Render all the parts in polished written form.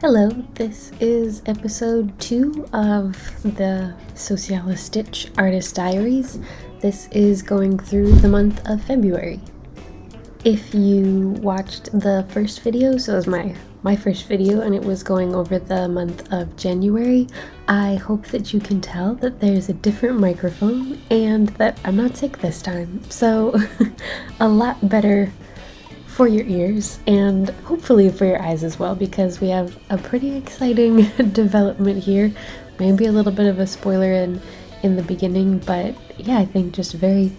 Hello, this is episode 2 of the Sociolostitch Artist Diaries. This is going through the month of February. If you watched the first video, so it was my first video and it was going over the month of January, I hope that you can tell that there's a different microphone and that I'm not sick this time. So a lot better for your ears and hopefully for your eyes as well, because we have a pretty exciting development here. Maybe a little bit of a spoiler in the beginning, but yeah, I think just very,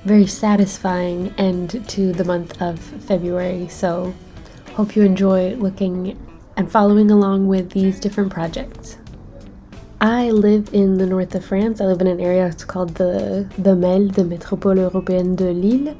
very satisfying end to the month of February. So hope you enjoy looking and following along with these different projects. I live in the north of France. I live in an area, it's called the MEL, the Métropole Européenne de Lille.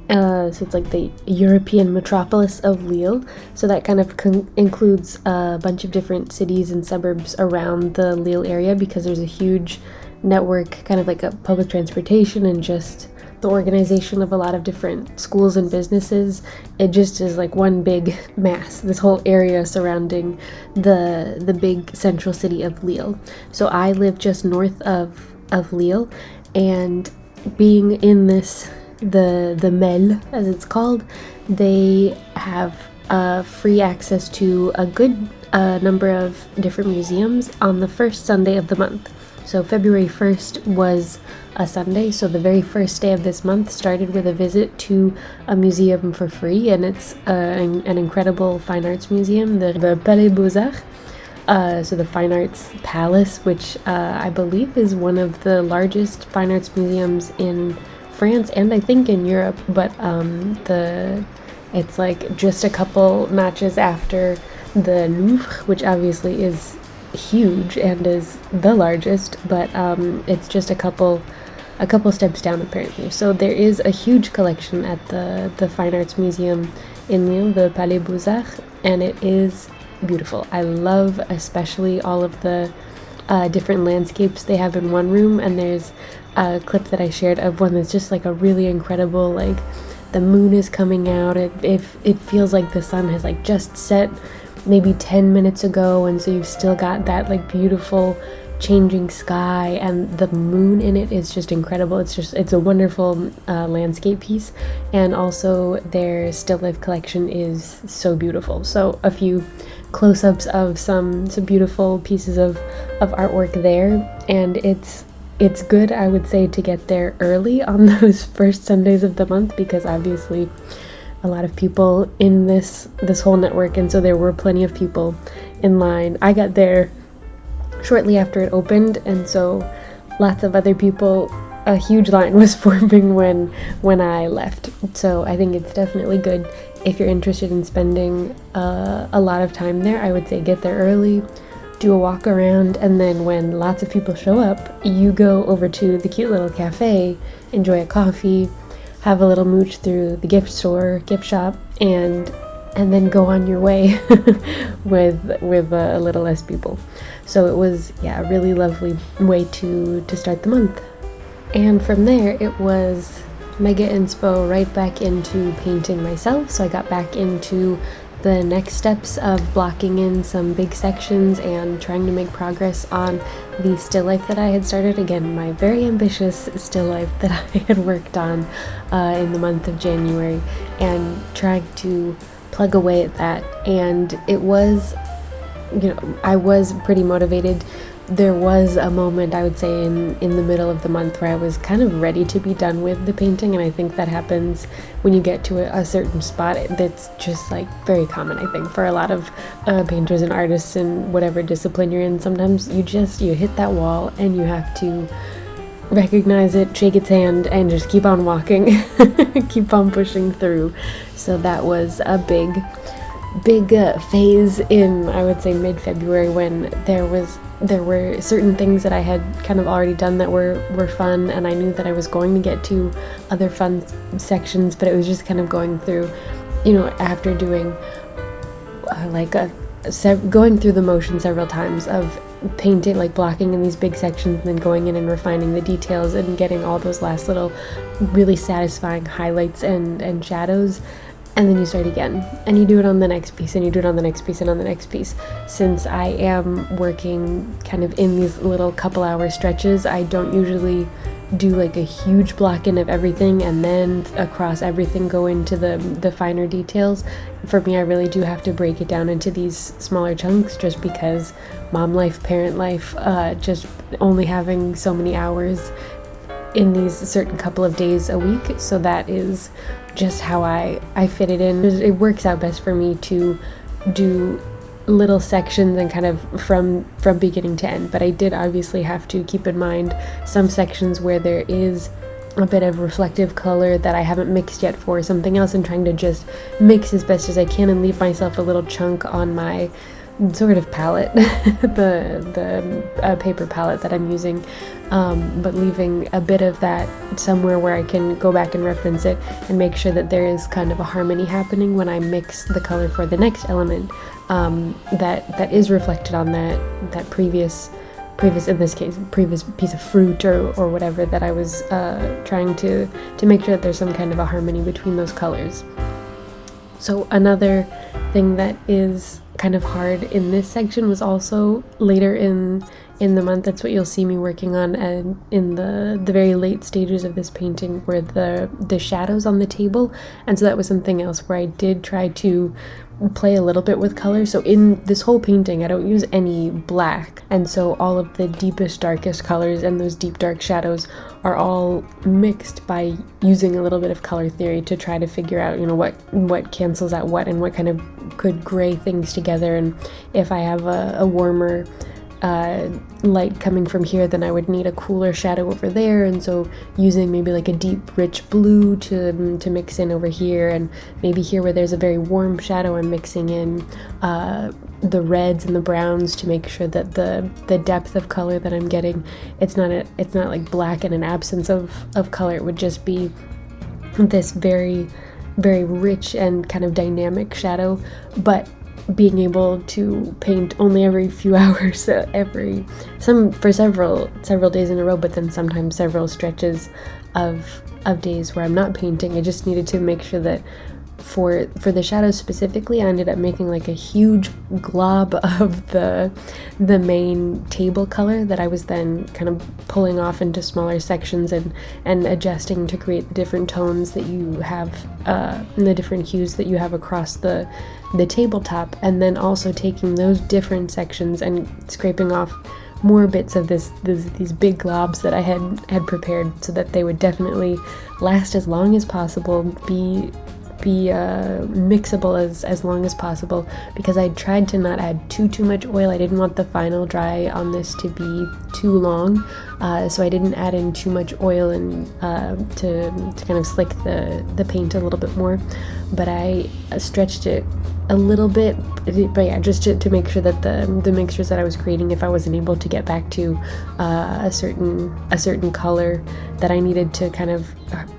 So it's like the European metropolis of Lille. So that kind of includes a bunch of different cities and suburbs around the Lille area, because there's a huge network, kind of like a public transportation and just the organization of a lot of different schools and businesses. It just is like one big mass, this whole area surrounding the big central city of Lille. So I live just north of Lille, and being in this the MEL, as it's called, they have free access to a good number of different museums on the first Sunday of the month. So February 1st was a Sunday, so the very first day of this month started with a visit to a museum for free, and it's an incredible fine arts museum, the Palais Beaux Arts. So the Fine Arts Palace, which I believe is one of the largest fine arts museums in France and I think in Europe, but it's like just a couple notches after the Louvre, which obviously is huge and is the largest, but it's just a couple steps down apparently. So there is a huge collection at the Fine Arts Museum in Lille, the Palais Beaux Arts, and it is beautiful. I love especially all of the different landscapes they have in one room, and there's a clip that I shared of one that's just like a really incredible, like the moon is coming out, it feels like the sun has like just set maybe 10 minutes ago, and so you've still got that like beautiful changing sky, and the moon in it is just incredible. It's a wonderful landscape piece, and also their still life collection is so beautiful. So a few close-ups of some beautiful pieces of artwork there, and it's good, I would say, to get there early on those first Sundays of the month, because obviously a lot of people in this whole network, and so there were plenty of people in line. I got there shortly after it opened, and so lots of other people, a huge line was forming when I left. So I think it's definitely good if you're interested in spending a lot of time there. I would say get there early, do a walk around, and then when lots of people show up, you go over to the cute little cafe, enjoy a coffee, have a little mooch through the gift shop, and then go on your way with a little less people. So it was, a really lovely way to start the month. And from there, it was mega inspo right back into painting myself. So I got back into the next steps of blocking in some big sections and trying to make progress on the still life that I had started. Again, my very ambitious still life that I had worked on in the month of January, and trying to plug away at that. And it was, I was pretty motivated. There was a moment, I would say, in the middle of the month where I was kind of ready to be done with the painting, and I think that happens when you get to a certain spot. That's just like very common, I think, for a lot of painters and artists in whatever discipline you're in. Sometimes you hit that wall and you have to recognize it, shake its hand, and just keep on walking, keep on pushing through. So that was a big phase in, I would say, mid-February, when there were certain things that I had kind of already done that were fun, and I knew that I was going to get to other fun sections, but it was just kind of going through, after doing going through the motion several times of painting, like blocking in these big sections, and then going in and refining the details and getting all those last little really satisfying highlights and shadows. and then you start again, and you do it on the next piece, and you do it on the next piece, and on the next piece. Since I am working kind of in these little couple hour stretches, I don't usually do like a huge block in of everything and then across everything go into the finer details. For me, I really do have to break it down into these smaller chunks, just because mom life, parent life, just only having so many hours in these certain couple of days a week. So that is just how I fit it in. It works out best for me to do little sections and kind of from beginning to end, but I did obviously have to keep in mind some sections where there is a bit of reflective color that I haven't mixed yet for something else, and trying to just mix as best as I can and leave myself a little chunk on my sort of palette, the paper palette that I'm using, but leaving a bit of that somewhere where I can go back and reference it and make sure that there is kind of a harmony happening when I mix the color for the next element, that is reflected on that previous in this case previous piece of fruit or whatever that I was trying to make sure that there's some kind of a harmony between those colors. So another thing that is kind of hard in this section was also later in the month. That's what you'll see me working on, and in the very late stages of this painting were the shadows on the table. And so that was something else where I did try to play a little bit with color. So in this whole painting I don't use any black, and so all of the deepest, darkest colors and those deep dark shadows are all mixed by using a little bit of color theory to try to figure out, you know, what cancels out what and what kind of could gray things together. And if I have a warmer light coming from here, then I would need a cooler shadow over there, and so using maybe like a deep rich blue to mix in over here, and maybe here where there's a very warm shadow I'm mixing in the reds and the browns to make sure that the depth of color that I'm getting, it's not like black and an absence of color. It would just be this very, very rich and kind of dynamic shadow, but being able to paint only every few hours, for several days in a row, but then sometimes several stretches of days where I'm not painting. I just needed to make sure that for the shadows specifically, I ended up making like a huge glob of the main table color that I was then kind of pulling off into smaller sections and adjusting to create the different tones that you have, and the different hues that you have across the tabletop, and then also taking those different sections and scraping off more bits of these big globs that I had prepared, so that they would definitely last as long as possible, be mixable as long as possible, because I tried to not add too much oil. I didn't want the final dry on this to be too long, so I didn't add in too much oil and to kind of slick the paint a little bit more, but I stretched it a little bit, but yeah, just to make sure that the mixtures that I was creating, if I wasn't able to get back to a certain color, that I needed to kind of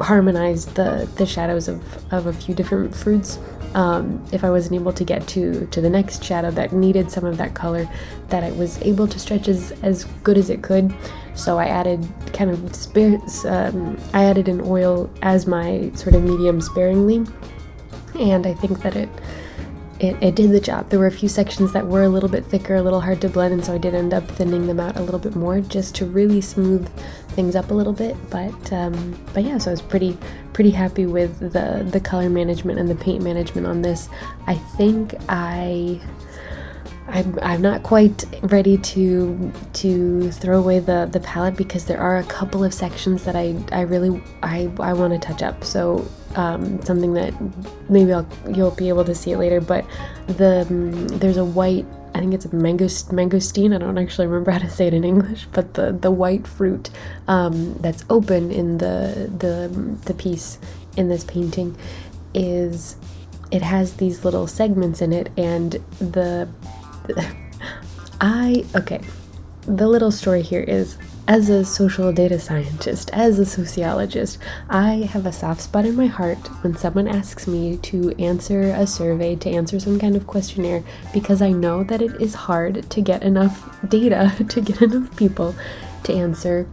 harmonize the shadows of a few different fruits, if I wasn't able to get to the next shadow that needed some of that color, that I was able to stretch as good as it could. So I added kind of I added an oil as my sort of medium sparingly, and I think that it did the job. There were a few sections that were a little bit thicker, a little hard to blend, and so I did end up thinning them out a little bit more just to really smooth things up a little bit. But yeah, so I was pretty happy with the color management and the paint management on this. I think I'm not quite ready to throw away the palette, because there are a couple of sections that I really want to touch up. So something that maybe you'll be able to see it later, but there's a white, I think it's a mangosteen, I don't actually remember how to say it in English, but the white fruit that's open in the piece in this painting it has these little segments in it, and the little story here is, as a social data scientist, as a sociologist, I have a soft spot in my heart when someone asks me to answer a survey, to answer some kind of questionnaire, because I know that it is hard to get enough data, to get enough people to answer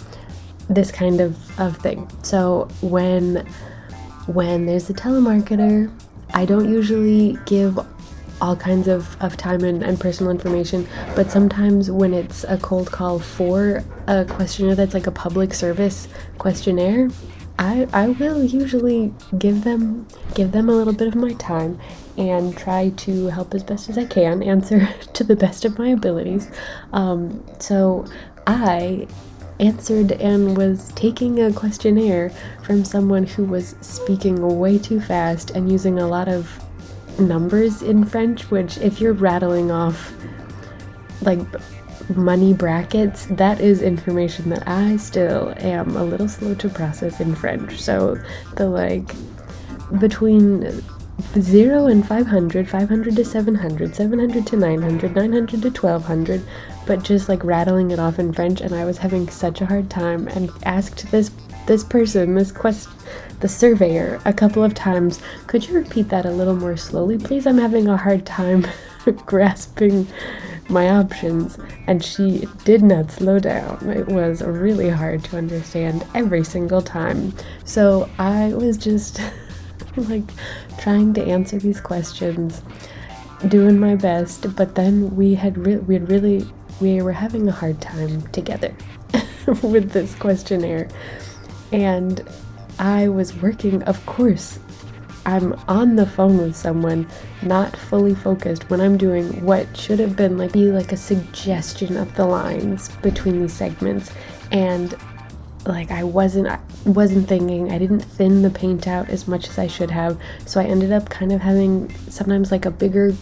this kind of thing. So when there's a telemarketer I don't usually give all kinds of time and personal information, but sometimes when it's a cold call for a questionnaire that's like a public service questionnaire, I will usually give them a little bit of my time and try to help as best as I can, answer to the best of my abilities. So I answered and was taking a questionnaire from someone who was speaking way too fast and using a lot of numbers in French, which if you're rattling off like money brackets, that is information that I still am a little slow to process in French. So the like between 0 and 500, 500 to 700, 700 to 900, 900 to 1200, but just like rattling it off in French, and I was having such a hard time and asked this person, the surveyor, a couple of times, could you repeat that a little more slowly, please? I'm having a hard time grasping my options. And she did not slow down. It was really hard to understand every single time. So I was just like trying to answer these questions, doing my best, but then we were having a hard time together with this questionnaire. And I was working, of course, I'm on the phone with someone, not fully focused when I'm doing what should have been like a suggestion of the lines between these segments, and like I wasn't thinking, I didn't thin the paint out as much as I should have, so I ended up kind of having sometimes like a bigger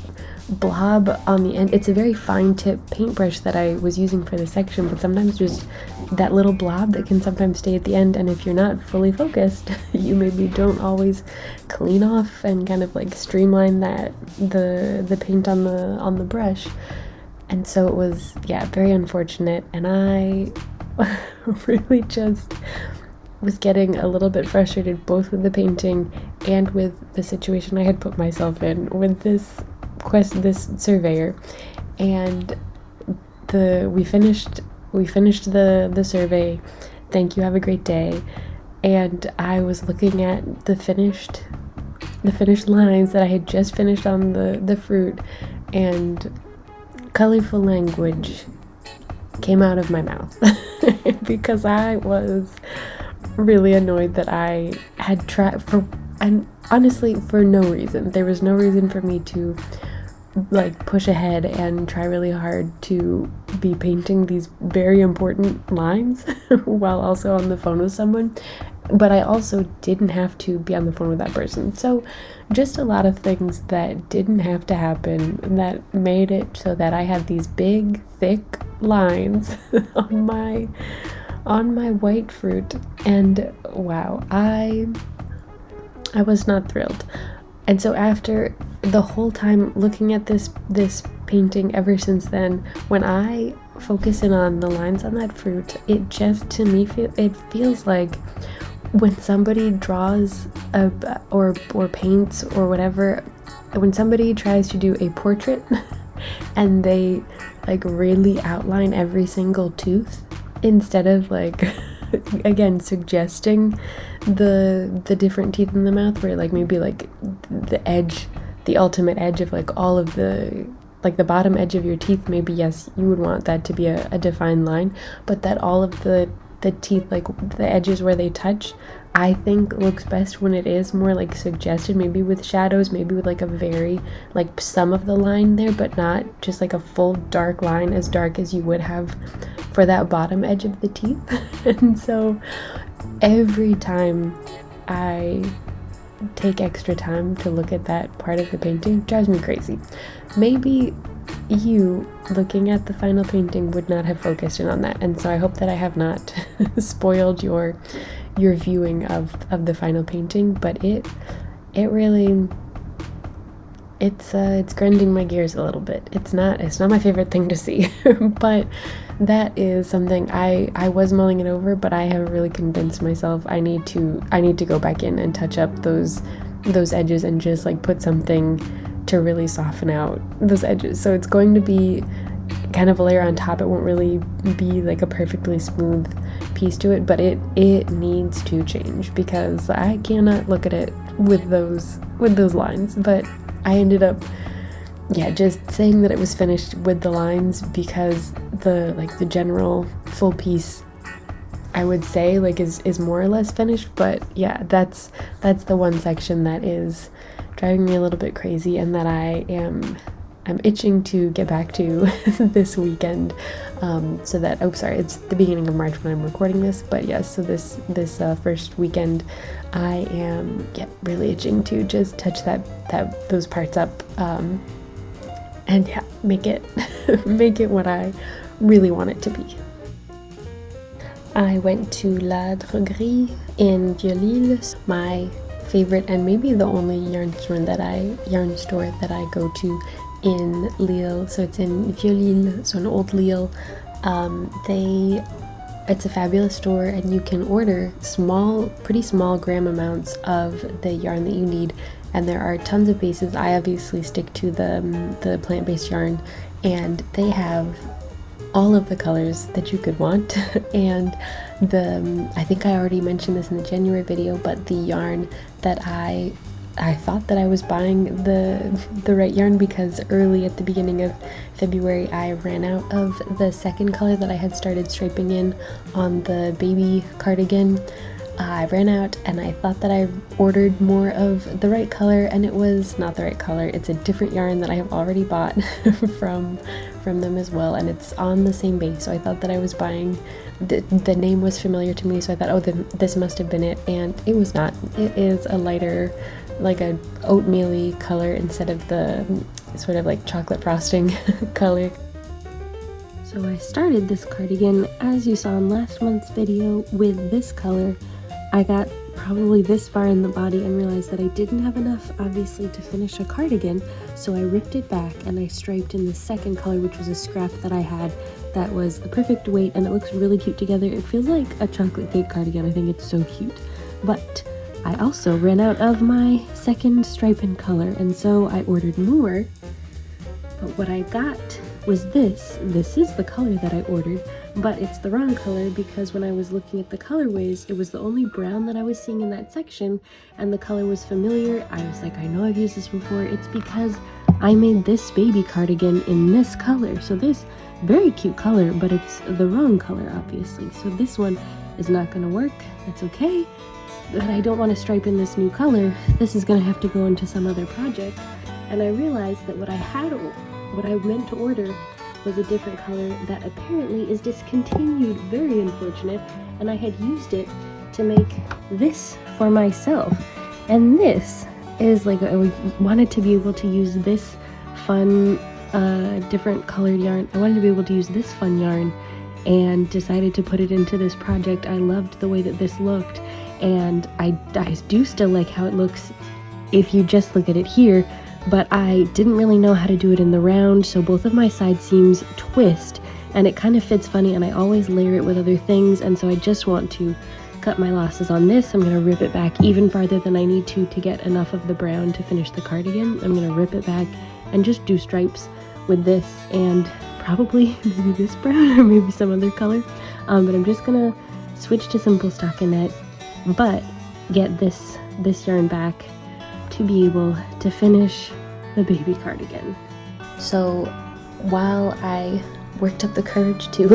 blob on the end. It's a very fine tip paintbrush that I was using for this section, but sometimes just that little blob that can sometimes stay at the end, and if you're not fully focused, you maybe don't always clean off and kind of like streamline the paint on the brush. And so it was, very unfortunate, and I really just was getting a little bit frustrated both with the painting and with the situation I had put myself in with this surveyor. And we finished the survey. Thank you, have a great day. And I was looking at the finished lines that I had just finished on the fruit, and colorful language came out of my mouth because I was really annoyed that I had tried honestly for no reason. There was no reason for me to like push ahead and try really hard to be painting these very important lines while also on the phone with someone. But I also didn't have to be on the phone with that person. So just a lot of things that didn't have to happen that made it so that I have these big, thick lines on my white fruit. And wow, I was not thrilled. And so after the whole time looking at this painting ever since then, when I focus in on the lines on that fruit, it just, to me, it feels like when somebody draws or paints or whatever, when somebody tries to do a portrait and they like really outline every single tooth instead of like again suggesting the different teeth in the mouth, where like maybe like the ultimate edge of like all of the like the bottom edge of your teeth, maybe yes, you would want that to be a defined line, but that all of the teeth, like the edges where they touch, I think looks best when it is more like suggested, maybe with shadows, maybe with like a very like some of the line there, but not just like a full dark line, as dark as you would have for that bottom edge of the teeth. And so every time I take extra time to look at that part of the painting, it drives me crazy. Maybe you looking at the final painting would not have focused in on that, and so I hope that I have not spoiled your viewing of the final painting, but it really it's grinding my gears a little bit. It's not my favorite thing to see, but that is something I was mulling it over, but I have really convinced myself I need to go back in and touch up those edges and just like put something to really soften out those edges. So it's going to be kind of a layer on top, it won't really be like a perfectly smooth piece to it, but it needs to change because I cannot look at it with those lines. But I ended up just saying that it was finished with the lines because the general full piece, I would say, like is more or less finished. But yeah, that's the one section that is driving me a little bit crazy and that I'm itching to get back to this weekend, so that, it's the beginning of March when I'm recording this, but yes, so this first weekend I am really itching to just touch those parts up, and make it make it what I really want it to be. I went to La Droguerie in Lille, my favorite and maybe the only yarn store that I go to in Lille. So it's in Vieux-Lille, so in Old Lille. It's a fabulous store, and you can order pretty small gram amounts of the yarn that you need, and there are tons of bases. I obviously stick to the plant-based yarn, and they have all of the colors that you could want. And I think I already mentioned this in the January video, but the yarn that I thought that I was buying the right yarn, because early at the beginning of February I ran out of the second color that I had started striping in on the baby cardigan. I ran out, and I thought that I ordered more of the right color, and it was not the right color. It's a different yarn that I have already bought from them as well, and it's on the same base. So I thought that I was buying, the name was familiar to me, so I thought, then this must have been it, and it was not. It is a lighter, like a oatmeal-y color instead of the sort of like chocolate frosting color. So I started this cardigan, as you saw in last month's video, with this color. I got probably this far in the body and realized that I didn't have enough, obviously, to finish a cardigan, so I ripped it back and I striped in the second color, which was a scrap that I had that was the perfect weight, and it looks really cute together. It feels like a chocolate cake cardigan. I think it's so cute. But I also ran out of my second stripe in color, and so I ordered more. But what I got was this. This is the color that I ordered, but it's the wrong color, because when I was looking at the colorways, it was the only brown that I was seeing in that section, and the color was familiar. I was like, I know I've used this before. It's because I made this baby cardigan in this color. So this very cute color, but it's the wrong color, obviously. So this one is not going to work. That's okay. But I don't want to stripe in this new color. This is going to have to go into some other project. And I realized that what I meant to order was a different color that apparently is discontinued. Very unfortunate. And I had used it to make this for myself. And this is like, I wanted to be able to use this fun, different colored yarn. I wanted to be able to use this fun yarn, and decided to put it into this project. I loved the way that this looked, and I do still like how it looks if you just look at it here, but I didn't really know how to do it in the round, so both of my side seams twist, and it kind of fits funny, and I always layer it with other things, and so I just want to cut my losses on this. I'm going to rip it back even farther than I need to get enough of the brown to finish the cardigan. I'm going to rip it back and just do stripes with this, and probably maybe this brown or maybe some other color, but I'm just going to switch to simple stockinette, but get this yarn back to be able to finish the baby cardigan. So while I worked up the courage to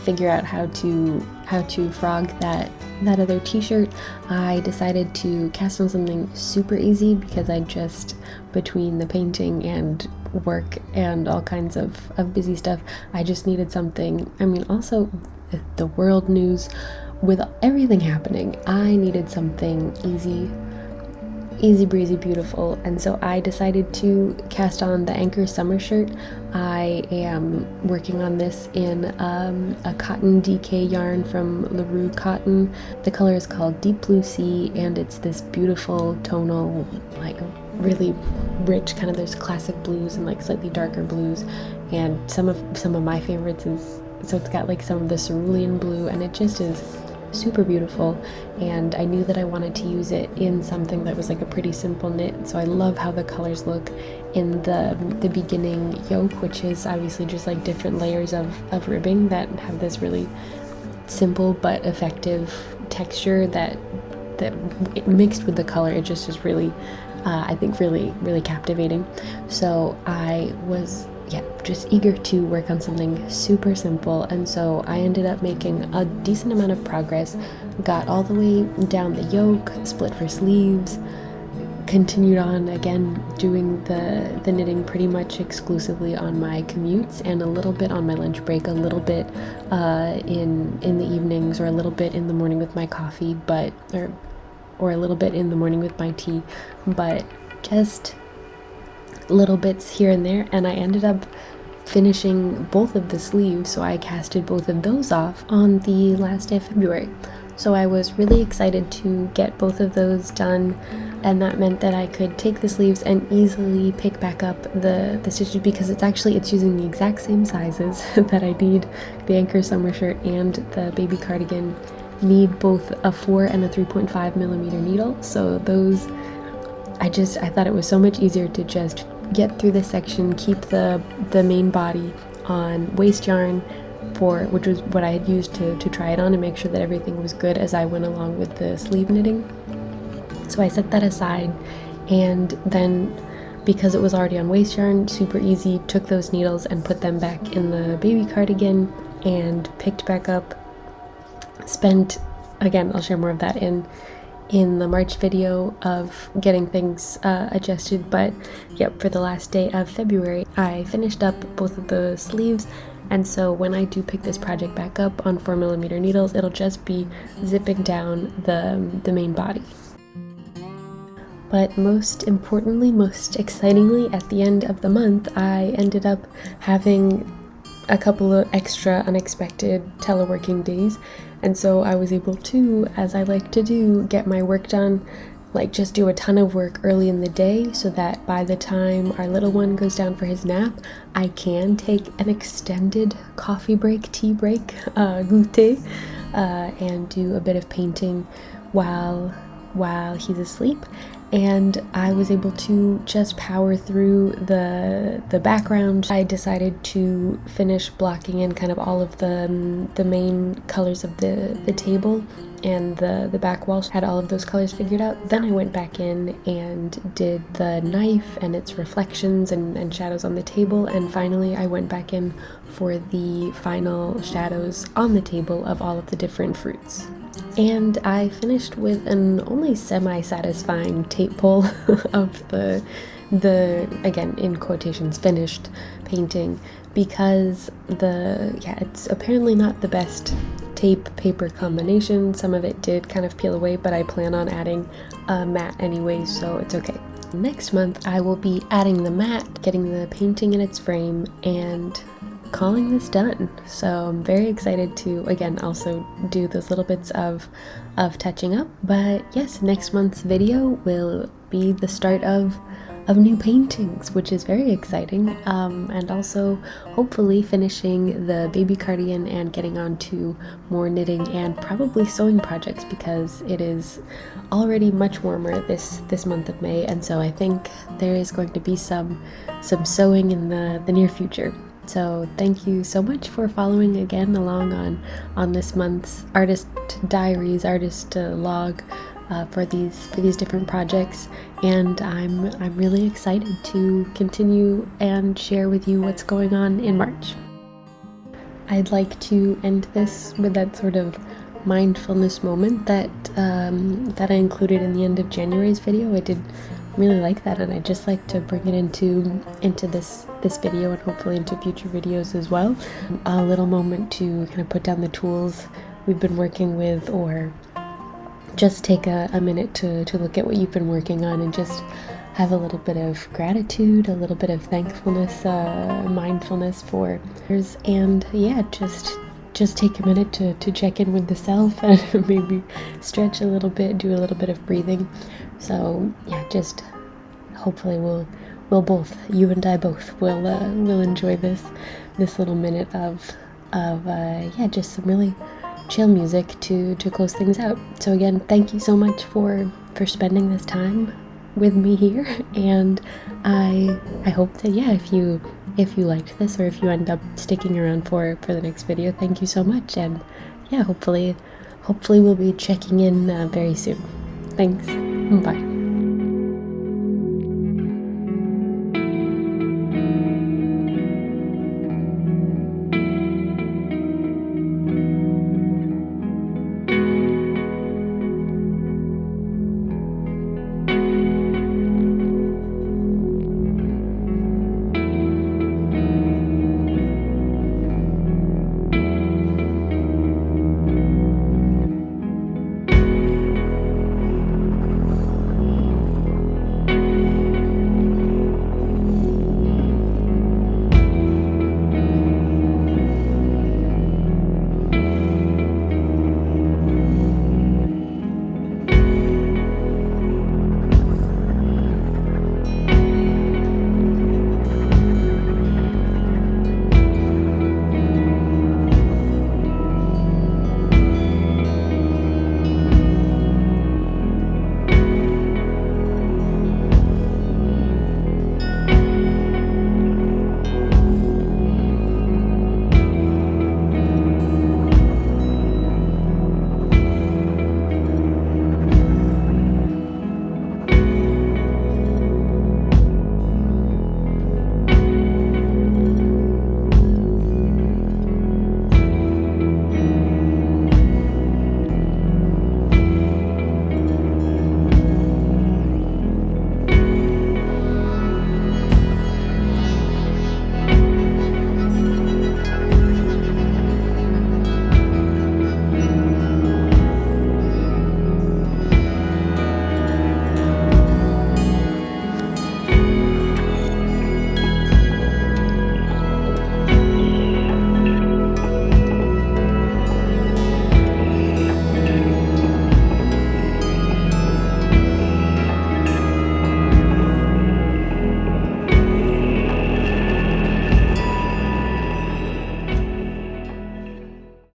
figure out how to frog that other t-shirt, I decided to cast on something super easy, because I just, between the painting and work and all kinds of busy stuff, I just needed something. I mean, also the world news, with everything happening, I needed something easy breezy, beautiful, and so I decided to cast on the Anchor summer shirt. I am working on this in a cotton DK yarn from LaRue Cotton. The color is called Deep Blue Sea, and it's this beautiful tonal, like really rich kind of, there's classic blues and like slightly darker blues, and some of my favorites is, so it's got like some of the cerulean blue, and it just is super beautiful. And I knew that I wanted to use it in something that was like a pretty simple knit, so I love how the colors look, in the beginning yoke, which is obviously just like different layers of ribbing that have this really simple but effective texture that mixed with the color, it just is really I think really captivating. So I was just eager to work on something super simple, and so I ended up making a decent amount of progress, got all the way down the yoke, split for sleeves, continued on again doing the knitting pretty much exclusively on my commutes and a little bit on my lunch break, a little bit in the evenings, or a little bit in the morning with my coffee, or a little bit in the morning with my tea, but just little bits here and there. And I ended up finishing both of the sleeves, so I casted both of those off on the last day of February. So I was really excited to get both of those done, and that meant that I could take the sleeves and easily pick back up the stitches, because it's using the exact same sizes that I need. The Anchor summer shirt and the baby cardigan need both a 4 and a 3.5 millimeter needle, so those I thought it was so much easier to just get through this section, keep the main body on waste yarn, which was what I had used to try it on and make sure that everything was good as I went along with the sleeve knitting. So I set that aside, and then because it was already on waste yarn, super easy, took those needles and put them back in the baby cardigan and picked back up. Spent, again, I'll share more of that in the March video of getting things adjusted, but yep, for the last day of February I finished up both of the sleeves, and so when I do pick this project back up on 4mm needles, it'll just be zipping down the main body. But most importantly, most excitingly, at the end of the month I ended up having a couple of extra unexpected teleworking days, and so I was able to, as I like to do, get my work done, like just do a ton of work early in the day so that by the time our little one goes down for his nap, I can take an extended coffee break, tea break, goûter, and do a bit of painting while he's asleep. And I was able to just power through the background. I decided to finish blocking in kind of all of the main colors of the table, and the back walls had all of those colors figured out. Then I went back in and did the knife and its reflections and shadows on the table, and finally I went back in for the final shadows on the table of all of the different fruits. And I finished with an only semi-satisfying tape pull of the again in quotations finished painting, because it's apparently not the best tape paper combination. Some of it did kind of peel away, but I plan on adding a matte anyway, so it's okay. Next month I will be adding the matte, getting the painting in its frame, and calling this done. So I'm very excited to again also do those little bits of touching up. But yes, next month's video will be the start of new paintings, which is very exciting, and also hopefully finishing the baby cardigan and getting on to more knitting and probably sewing projects, because it is already much warmer this month of May, and so I think there is going to be some sewing in the near future. So thank you so much for following again along on this month's artist diaries, artist log for these different projects, and I'm really excited to continue and share with you what's going on in March. I'd like to end this with that sort of mindfulness moment that I included in the end of January's video. I did really like that, and I'd just like to bring it into this video and hopefully into future videos as well. A little moment to kind of put down the tools we've been working with, or just take a minute to look at what you've been working on and just have a little bit of gratitude, a little bit of thankfulness, mindfulness for yours, and yeah, just take a minute to check in with the self and maybe stretch a little bit, do a little bit of breathing. So yeah, just hopefully we'll both, you and I both, will enjoy this little minute of just some really chill music to close things out. So again, thank you so much for spending this time with me here, and I hope that, yeah, if you liked this, or if you end up sticking around for the next video, thank you so much. And yeah, hopefully we'll be checking in very soon. Thanks. Bye.